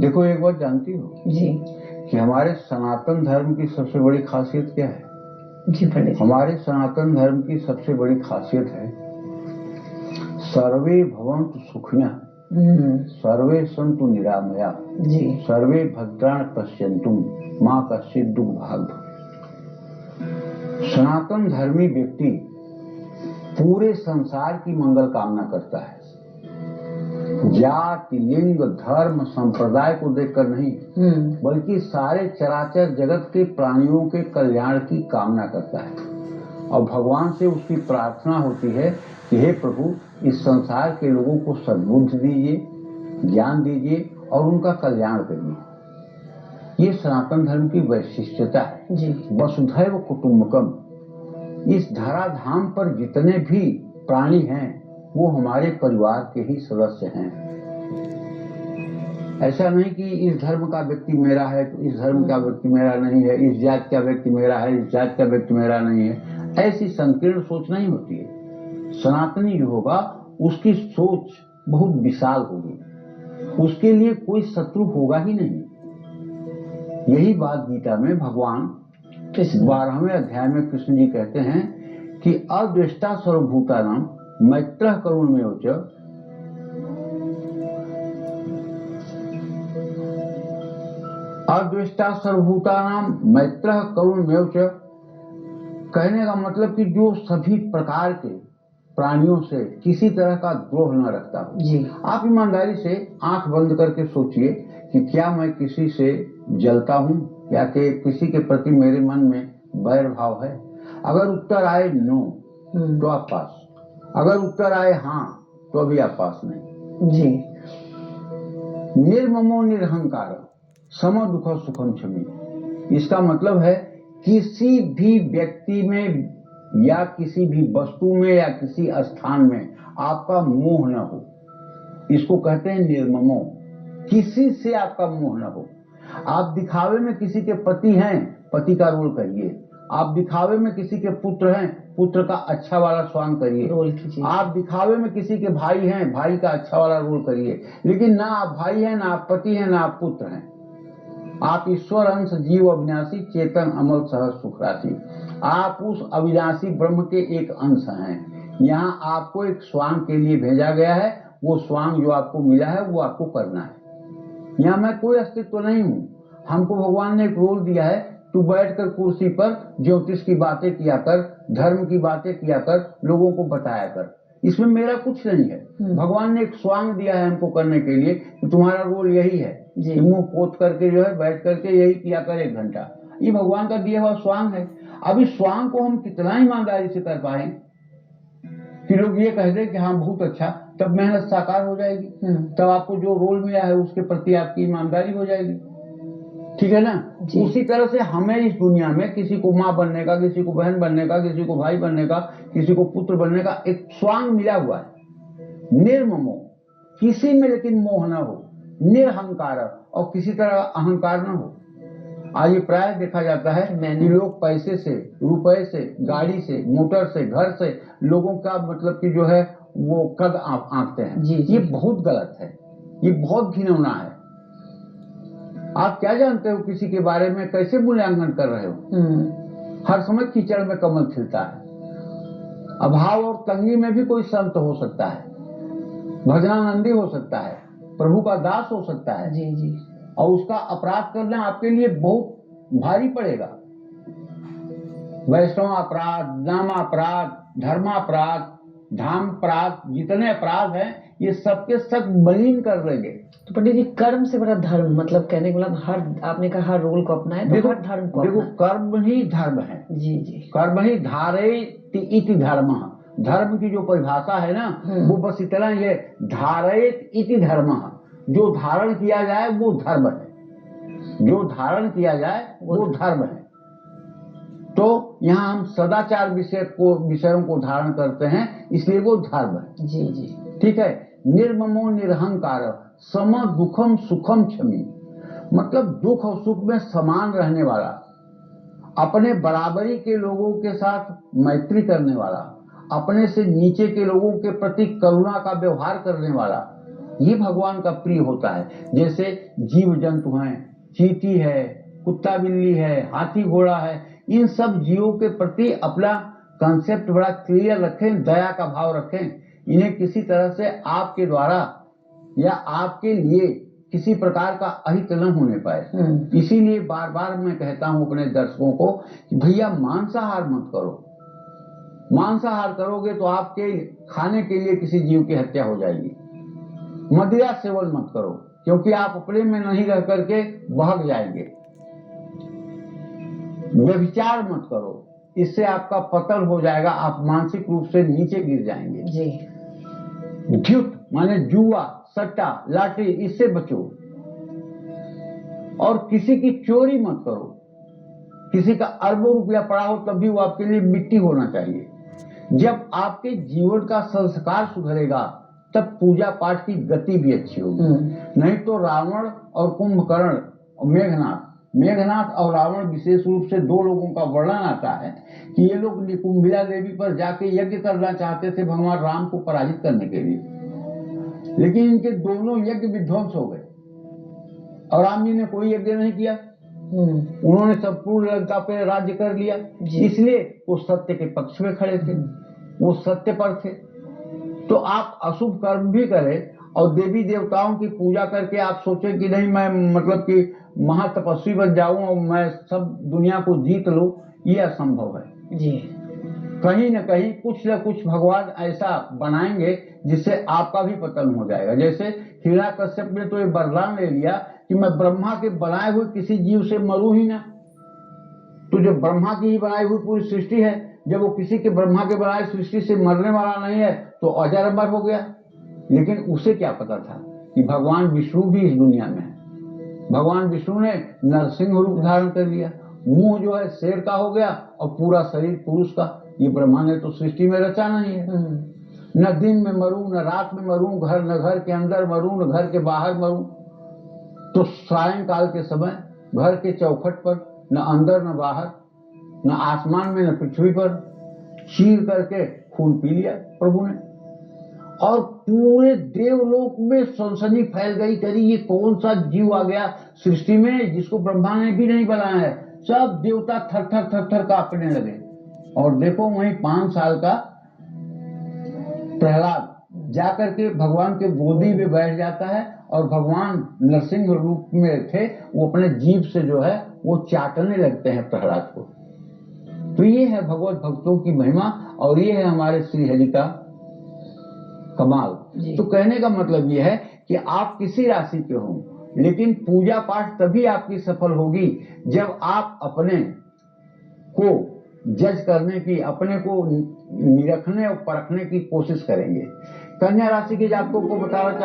देखो, एक बात जानती हो जी कि हमारे सनातन धर्म की सबसे बड़ी खासियत क्या है? जी पंडित जी। हमारे सनातन धर्म की सबसे बड़ी खासियत है सर्वे भवन्तु सुखिनः, सर्वे सन्तु निरामया, जी सर्वे भद्राणि पश्यन्तु मां कश्चित् दुःख भाग्। सनातन धर्मी व्यक्ति पूरे संसार की मंगल कामना करता है। जाति, लिंग, धर्म, संप्रदाय को देखकर नहीं, बल्कि सारे चराचर जगत के प्राणियों के कल्याण की कामना करता है। और भगवान से उसकी प्रार्थना होती है कि हे प्रभु, इस संसार के लोगों को सद्बुद्धि दीजिए, ज्ञान दीजिए और उनका कल्याण करिए। ये सनातन धर्म की वैशिष्ट्यता है जी। वसुधैव कुटुंबकम। इस धराधाम पर जितने भी प्राणी हैं वो हमारे परिवार के ही सदस्य हैं। ऐसा नहीं कि इस धर्म का व्यक्ति मेरा है तो इस धर्म का व्यक्ति मेरा नहीं है, इस जाति का व्यक्ति मेरा है, इस जाति का व्यक्ति मेरा नहीं है। ऐसी संकीर्ण सोच नहीं होती है। सनातनी जो होगा उसकी सोच बहुत विशाल होगी, उसके लिए कोई शत्रु होगा ही नहीं। यही बात गीता में भगवान 12वें अध्याय में कृष्ण जी कहते हैं कि अद्वेष्टा सर्वभूतानां मैत्रः करुणमेव च, अद्वेष्टा सर्वभूतानां मैत्रः करुणमेव च। कहने का मतलब कि जो सभी प्रकार के प्राणियों से किसी तरह का द्रोह न रखता हो। जी। आप ईमानदारी से आंख बंद करके सोचिए कि क्या मैं किसी से जलता हूं या कि किसी के प्रति मेरे मन में बैर भाव है? अगर उत्तर आए नो तो आप पास, अगर उत्तर आए हाँ तो अभी आप पास नहीं। जी। निर्ममो निरहंकार सम दुख सुखम क्षमी। इसका मतलब है किसी भी व्यक्ति में या किसी भी वस्तु में या किसी स्थान में आपका मोह न हो। इसको कहते हैं निर्ममो। किसी से आपका मोह न हो। आप दिखावे में किसी के पति हैं, पति का रोल करिए। आप दिखावे में किसी के पुत्र हैं, पुत्र का अच्छा वाला स्वांग करिए। रोल कीजिए। आप दिखावे में किसी के भाई हैं, भाई का अच्छा वाला रोल करिए। लेकिन ना आप भाई हैं, ना आप पति हैं, ना आप पुत्र हैं। आप ईश्वर अंश जीव अविनाशी चेतन अमल सहज सुख राशि। आप उस अविनाशी ब्रह्म के एक अंश हैं। यहाँ आपको एक स्वांग के लिए भेजा गया है। वो स्वांग जो आपको मिला है वो आपको करना है। यहाँ मैं कोई अस्तित्व नहीं हूँ। हमको भगवान ने एक रोल दिया है, तू बैठकर कुर्सी पर ज्योतिष की बातें किया कर, धर्म की बातें किया कर, लोगों को बताया कर। इसमें मेरा कुछ नहीं है। भगवान ने एक स्वांग दिया है हमको करने के लिए कि तुम्हारा रोल यही है कि मुंह पोत करके जो है बैठ करके यही किया कर 1 घंटा। ये भगवान का दिया हुआ स्वांग है। अब इस स्वांग को हम कितना ईमानदारी से कर पाए कि लोग ये कह दे कि हाँ बहुत अच्छा, तब मेहनत साकार हो जाएगी। तब आपको जो रोल मिला है उसके प्रति आपकी ईमानदारी हो जाएगी। ठीक है ना? उसी तरह से हमें इस दुनिया में किसी को माँ बनने का, किसी को बहन बनने का, किसी को भाई बनने का, किसी को पुत्र बनने का एक स्वांग मिला हुआ है। निर्ममो, किसी में लेकिन मोह न हो। निरहंकार, और किसी तरह अहंकार न हो। आज ये प्राय देखा जाता है कि लोग पैसे से, रुपए से, गाड़ी से, मोटर से, घर से लोगों का मतलब कि जो है वो कद आंकते हैं। ये बहुत गलत है, ये बहुत घिनौना है। आप क्या जानते हो किसी के बारे में, कैसे मूल्यांकन कर रहे हो? हर समय कीचड़ में कमल खिलता है। अभाव और तंगी में भी कोई संत हो सकता है, भजनानंदी हो सकता है, प्रभु का दास हो सकता है। जी जी। और उसका अपराध करना आपके लिए बहुत भारी पड़ेगा। वैष्णव अपराध, नाम अपराध, धर्मापराध, धाम अपराध, जितने अपराध हैं ये सबके सब मलिन कर देंगे। तो पंडित जी, कर्म से बड़ा धर्म, मतलब कहने का मतलब हर, आपने कहा हर रोल को अपनाए तो हर धर्म को देखो, कर्म ही धर्म है। जी जी। कर्म ही धारयति इति धर्म। धर्म की जो परिभाषा है ना वो बस इतना ही है, धारयत इति धर्म। जो धारण किया जाए वो धर्म है, जो धारण किया जाए वो धर्म है। तो यहाँ हम सदाचार विषयों को धारण करते हैं, इसलिए वो धर्म है। जी जी। ठीक है। निर्ममो निरहंकार सम दुखम सुखम क्षमी। मतलब दुख और सुख में समान रहने वाला, अपने बराबरी के लोगों के साथ मैत्री करने वाला, अपने से नीचे के लोगों के प्रति करुणा का व्यवहार करने वाला, ये भगवान का प्रिय होता है। जैसे जीव जंतु हैं, चींटी है, कुत्ता बिल्ली है, हाथी घोड़ा है, इन सब जीवों के प्रति अपना कंसेप्ट बड़ा क्लियर रखें, दया का भाव रखें। इन्हें किसी तरह से आपके द्वारा या आपके लिए किसी प्रकार का अहित न होने पाए। इसीलिए बार बार मैं कहता हूं अपने दर्शकों को कि भैया मांसाहार मत करो। मांसाहार करोगे तो आपके खाने के लिए किसी जीव की हत्या हो जाएगी। मदिरा सेवन मत करो, क्योंकि आप अपने में नहीं रह करके बहक जाएंगे। व्यभिचार मत करो, इससे आपका पतन हो जाएगा, आप मानसिक रूप से नीचे गिर जाएंगे। जी। झूठ माने जुआ, सट्टा, लाटरी, इससे बचो। और किसी की चोरी मत करो। किसी का अरबों रुपया पड़ा हो तब भी वो आपके लिए मिट्टी होना चाहिए। जब आपके जीवन का संस्कार सुधरेगा तब पूजा पाठ की गति भी अच्छी होगी। नहीं तो रावण और कुंभकर्ण और मेघनाथ और रावण विशेष रूप से दो लोगों का वर्णन आता है कि ये लोग निकुंभिला देवी पर जाके यज्ञ करना चाहते थे भगवान राम को पराजित करने के लिए, लेकिन इनके दोनों यज्ञ विध्वंस हो गए और राम जी ने कोई यज्ञ नहीं किया। उन्होंने सब पूर्ण लंका पे राज्य कर लिया, इसलिए वो सत्य के पक्ष में खड़े थे, वो सत्य पर थे। तो आप अशुभ कर्म भी करें और देवी देवताओं की पूजा करके आप सोचें कि नहीं मैं मतलब कि महातपस्वी बन जाऊं और मैं सब दुनिया को जीत लूं, ये असंभव है जी। कहीं न कहीं कुछ न कुछ भगवान ऐसा बनाएंगे जिससे आपका भी पतन हो जाएगा। जैसे हिरण्यकश्यप ने तो ये वरदान ले लिया कि मैं ब्रह्मा के बनाए हुए किसी जीव से मरूं ही ना। तो जो ब्रह्मा की ही बनाई हुई पूरी सृष्टि है, जब वो किसी के ब्रह्मा के बनाए सृष्टि से मरने वाला नहीं है तो अजर अमर हो गया। लेकिन उसे क्या पता था कि भगवान विष्णु भी इस दुनिया में है। भगवान विष्णु ने नरसिंह रूप धारण कर लिया, मुंह जो है शेर का हो गया और पूरा शरीर पुरुष का। ये ब्रह्मा ने तो सृष्टि में रचा नहीं है। न दिन में मरूं, न रात में मरूं, न घर के अंदर मरूं, न घर के बाहर मरूं। तो सायंकाल के समय घर के चौखट पर, न अंदर न बाहर, न आसमान में न पृथ्वी पर, चीर करके खून पी लिया प्रभु ने। और पूरे देवलोक में सनसनी फैल गई, करी ये कौन सा जीव आ गया सृष्टि में जिसको ब्रह्मा ने भी नहीं बनाया है। सब देवता थर थर थर थर कांपने लगे। और देखो वहीं 5 साल का प्रहलाद जाकर के भगवान के गोदी में बैठ जाता है और भगवान नरसिंह रूप में थे, वो अपने जीभ से जो है वो चाटने लगते हैं प्रहलाद को। तो ये है भगवत भक्तों की महिमा और ये है हमारे श्री हरि का कमाल। तो कहने का मतलब ये है कि आप किसी राशि के हों, लेकिन पूजा पाठ तभी आपकी सफल होगी जब आप अपने को जज करने की, अपने को निरखने और परखने की कोशिश करेंगे। कन्या राशि के जातकों को बताना